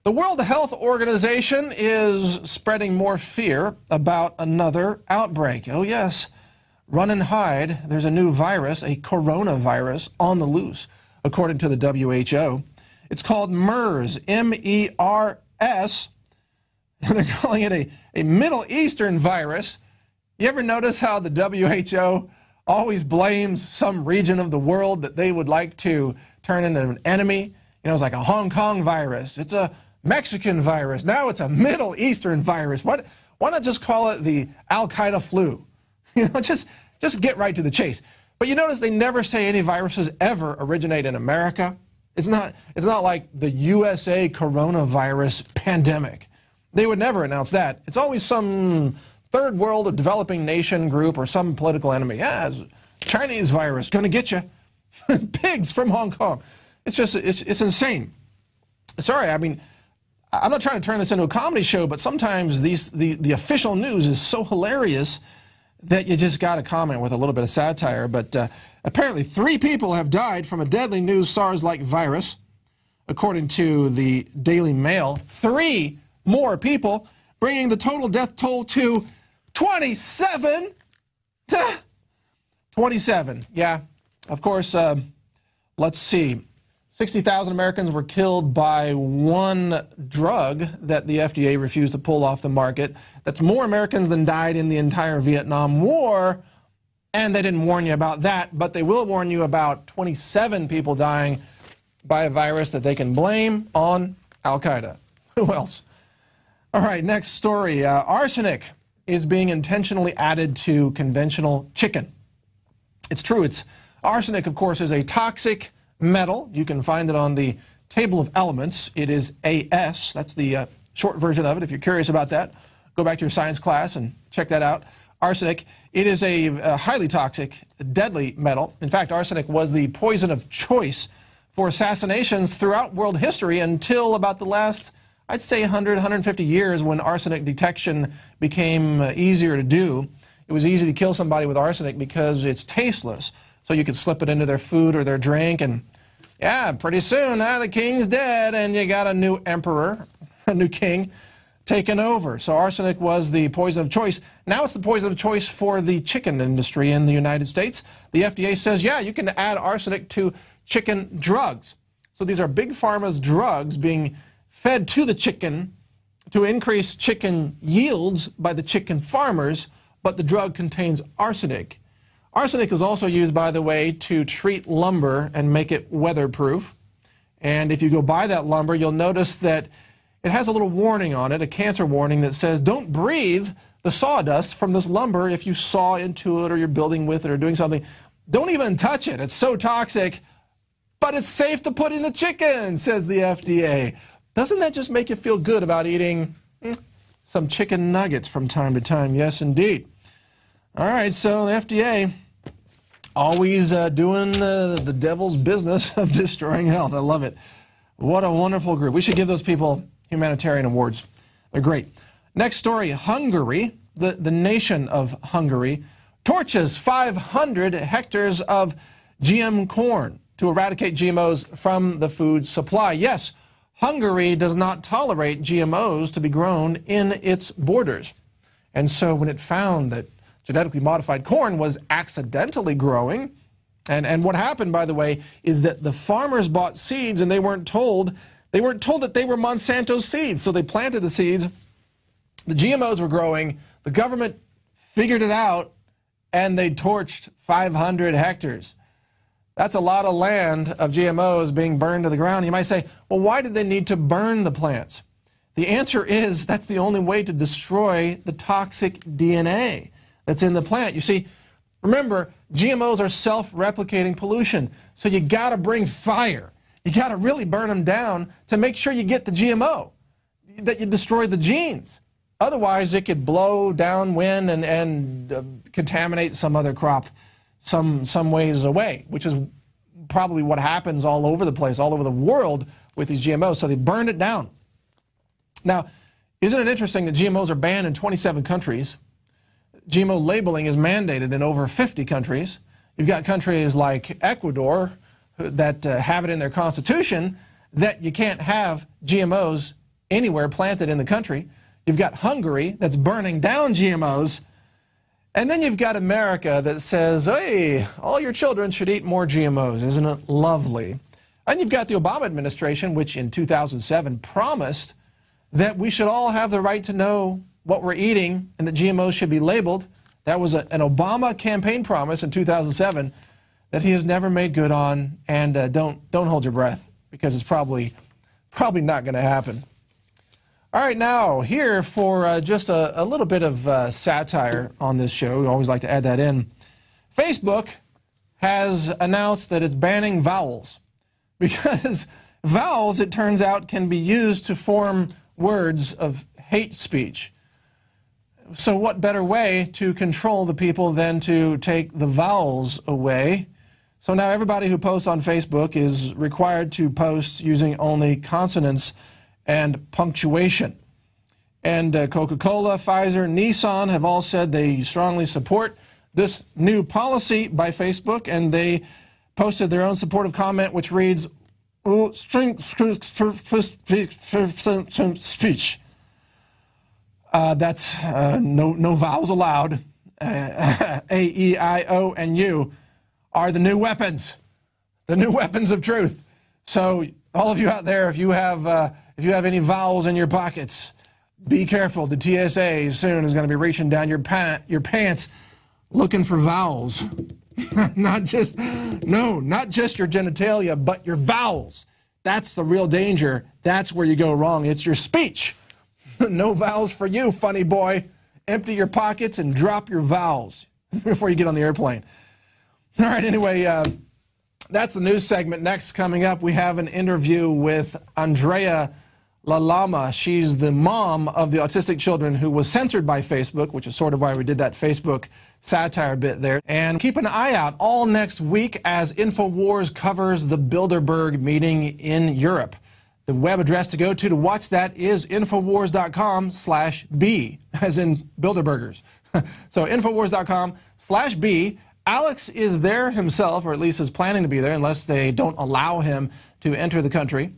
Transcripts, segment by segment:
The World Health Organization is spreading more fear about another outbreak. Oh yes, run and hide. There's a new virus, a coronavirus, on the loose, according to the WHO. It's called MERS, M-E-R-S. They're calling it a Middle Eastern virus. You ever notice how the WHO always blames some region of the world that they would like to turn into an enemy? You know, it's like a Hong Kong virus. It's a Mexican virus. Now it's a Middle Eastern virus. Why not just call it the Al-Qaeda flu? You know, just get right to the chase. But you notice they never say any viruses ever originate in America. It's not like the USA coronavirus pandemic. They would never announce that. It's always some third world or developing nation group or some political enemy. Yeah, it's Chinese virus, gonna get you. Pigs from Hong Kong. It's just, it's insane. Sorry, I mean, I'm not trying to turn this into a comedy show, but sometimes the official news is so hilarious that you just got to comment with a little bit of satire. But apparently 3 people have died from a deadly new SARS-like virus, according to the Daily Mail. 3 more people, bringing the total death toll to 27. 27, yeah. Of course, let's see. 60,000 Americans were killed by one drug that the FDA refused to pull off the market. That's more Americans than died in the entire Vietnam War, and they didn't warn you about that, but they will warn you about 27 people dying by a virus that they can blame on Al-Qaeda. Who else? All right, next story. Arsenic is being intentionally added to conventional chicken. It's true. Arsenic, of course, is a toxic metal. You can find it on the table of elements. It is AS. That's the short version of it. If you're curious about that, go back to your science class and check that out. Arsenic. It is a highly toxic, deadly metal. In fact, arsenic was the poison of choice for assassinations throughout world history until about the last, I'd say, 100, 150 years, when arsenic detection became easier to do. It was easy to kill somebody with arsenic because it's tasteless. So you could slip it into their food or their drink, and yeah, pretty soon, the king's dead, and you got a new emperor, a new king, taken over. So arsenic was the poison of choice. Now it's the poison of choice for the chicken industry in the United States. The FDA says, yeah, you can add arsenic to chicken drugs. So these are big pharma's drugs being fed to the chicken to increase chicken yields by the chicken farmers, but the drug contains arsenic. Arsenic is also used, by the way, to treat lumber and make it weatherproof. And if you go buy that lumber, you'll notice that it has a little warning on it, a cancer warning that says, don't breathe the sawdust from this lumber if you saw into it or you're building with it or doing something. Don't even touch it. It's so toxic, but it's safe to put in the chicken, says the FDA. Doesn't that just make you feel good about eating some chicken nuggets from time to time? Yes, indeed. All right, so the FDA always doing the devil's business of destroying health. I love it. What a wonderful group. We should give those people humanitarian awards. They're great. Next story, Hungary, the nation of Hungary, torches 500 hectares of GM corn to eradicate GMOs from the food supply. Yes, Hungary does not tolerate GMOs to be grown in its borders. And so when it found that genetically modified corn was accidentally growing, and what happened, by the way, is that the farmers bought seeds and they weren't told that they were Monsanto's seeds. So they planted the seeds, the GMOs were growing, the government figured it out, and they torched 500 hectares. That's a lot of land of GMOs being burned to the ground. You might say, well, why did they need to burn the plants? The answer is that's the only way to destroy the toxic DNA that's in the plant. You see, remember, GMOs are self-replicating pollution, so you got to bring fire. You got to really burn them down to make sure you get the GMO, that you destroy the genes. Otherwise, it could blow downwind and contaminate some other crop some ways away, which is probably what happens all over the place, all over the world with these GMOs. So they burned it down. Now, isn't it interesting that GMOs are banned in 27 countries? GMO labeling is mandated in over 50 countries. You've got countries like Ecuador that have it in their constitution that you can't have GMOs anywhere planted in the country. You've got Hungary that's burning down GMOs. And then you've got America that says, hey, all your children should eat more GMOs. Isn't it lovely? And you've got the Obama administration, which in 2007 promised that we should all have the right to know what we're eating and that GMOs should be labeled. That was an Obama campaign promise in 2007 that he has never made good on. And don't hold your breath, because it's probably not going to happen. All right, now here for just a little bit of satire on this show. We always like to add that in. Facebook has announced that it's banning vowels, because vowels, it turns out, can be used to form words of hate speech. So what better way to control the people than to take the vowels away? So now everybody who posts on Facebook is required to post using only consonants and punctuation. And Coca-Cola, Pfizer, Nissan have all said they strongly support this new policy by Facebook, and they posted their own supportive comment, which reads, speech. That's no vowels allowed. A, E, I, O, and U are the new weapons of truth. So all of you out there, if you have any vowels in your pockets, be careful. The TSA soon is going to be reaching down your pants looking for vowels. not just your genitalia, but your vowels. That's the real danger. That's where you go wrong. It's your speech. No vowels for you, funny boy. Empty your pockets and drop your vowels before you get on the airplane. All right, anyway, that's the news segment. Next, coming up, we have an interview with Andrea Lalama. She's the mom of the autistic children who was censored by Facebook, which is sort of why we did that Facebook satire bit there. And keep an eye out all next week as InfoWars covers the Bilderberg meeting in Europe. The web address to go to watch that is Infowars.com/B, as in Bilderbergers. So Infowars.com/B. Alex is there himself, or at least is planning to be there, unless they don't allow him to enter the country.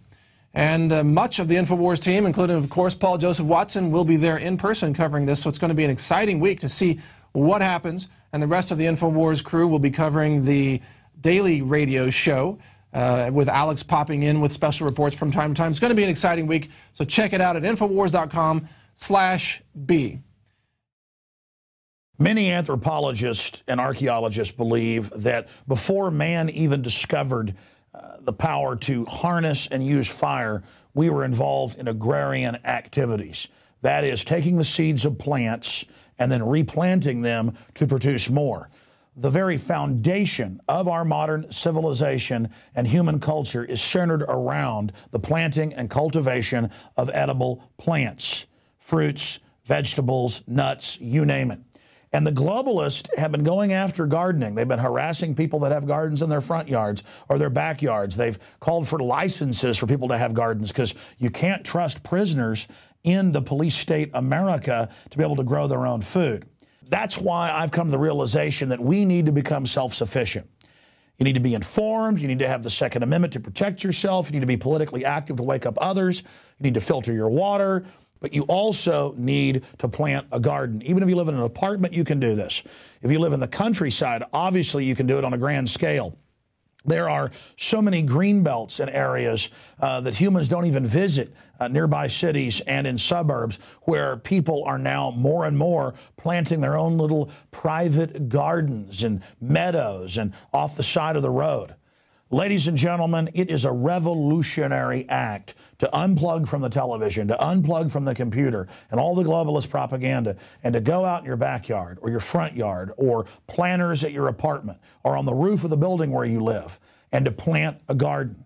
And much of the InfoWars team, including, of course, Paul Joseph Watson, will be there in person covering this. So it's going to be an exciting week to see what happens. And the rest of the InfoWars crew will be covering the daily radio show, with Alex popping in with special reports from time to time. It's going to be an exciting week, so check it out at Infowars.com/B. Many anthropologists and archaeologists believe that before man even discovered the power to harness and use fire, we were involved in agrarian activities. That is, taking the seeds of plants and then replanting them to produce more. The very foundation of our modern civilization and human culture is centered around the planting and cultivation of edible plants, fruits, vegetables, nuts, you name it. And the globalists have been going after gardening. They've been harassing people that have gardens in their front yards or their backyards. They've called for licenses for people to have gardens because you can't trust prisoners in the police state America to be able to grow their own food. That's why I've come to the realization that we need to become self-sufficient. You need to be informed. You need to have the Second Amendment to protect yourself. You need to be politically active to wake up others. You need to filter your water. But you also need to plant a garden. Even if you live in an apartment, you can do this. If you live in the countryside, obviously you can do it on a grand scale. There are so many green belts in areas that humans don't even visit, nearby cities and in suburbs, where people are now more and more planting their own little private gardens and meadows and off the side of the road. Ladies and gentlemen, it is a revolutionary act to unplug from the television, to unplug from the computer and all the globalist propaganda, and to go out in your backyard or your front yard or planters at your apartment or on the roof of the building where you live, and to plant a garden.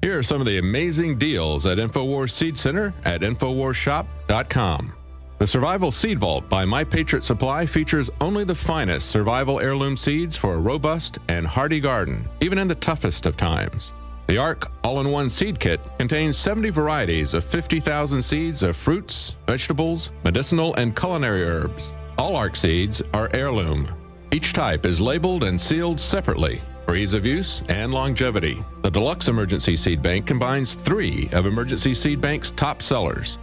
Here are some of the amazing deals at InfoWars Seed Center at InfoWarsShop.com. The Survival Seed Vault by My Patriot Supply features only the finest survival heirloom seeds for a robust and hardy garden, even in the toughest of times. The ARC All-in-One Seed Kit contains 70 varieties of 50,000 seeds of fruits, vegetables, medicinal, and culinary herbs. All ARC seeds are heirloom. Each type is labeled and sealed separately. For ease of use and longevity, the Deluxe Emergency Seed Bank combines 3 of Emergency Seed Bank's top sellers: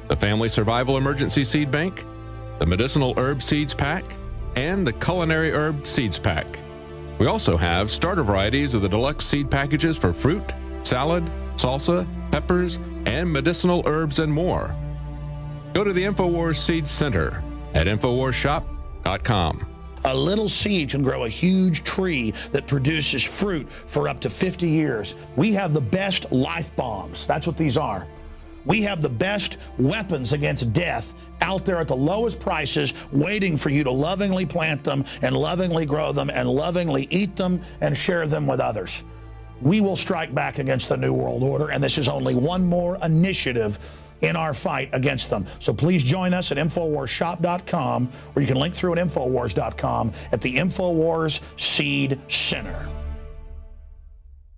the Family Survival Emergency Seed Bank, the Medicinal Herb Seeds Pack, and the Culinary Herb Seeds Pack. We also have starter varieties of the Deluxe Seed Packages for fruit, salad, salsa, peppers, and medicinal herbs and more. Go to the InfoWars Seed Center at InfoWarsShop.com. A little seed can grow a huge tree that produces fruit for up to 50 years. We have the best life bombs. That's what these are. We have the best weapons against death out there at the lowest prices, waiting for you to lovingly plant them and lovingly grow them and lovingly eat them and share them with others. We will strike back against the New World Order, and this is only one more initiative in our fight against them. So please join us at InfoWarsShop.com, or you can link through at InfoWars.com at the InfoWars Seed Center.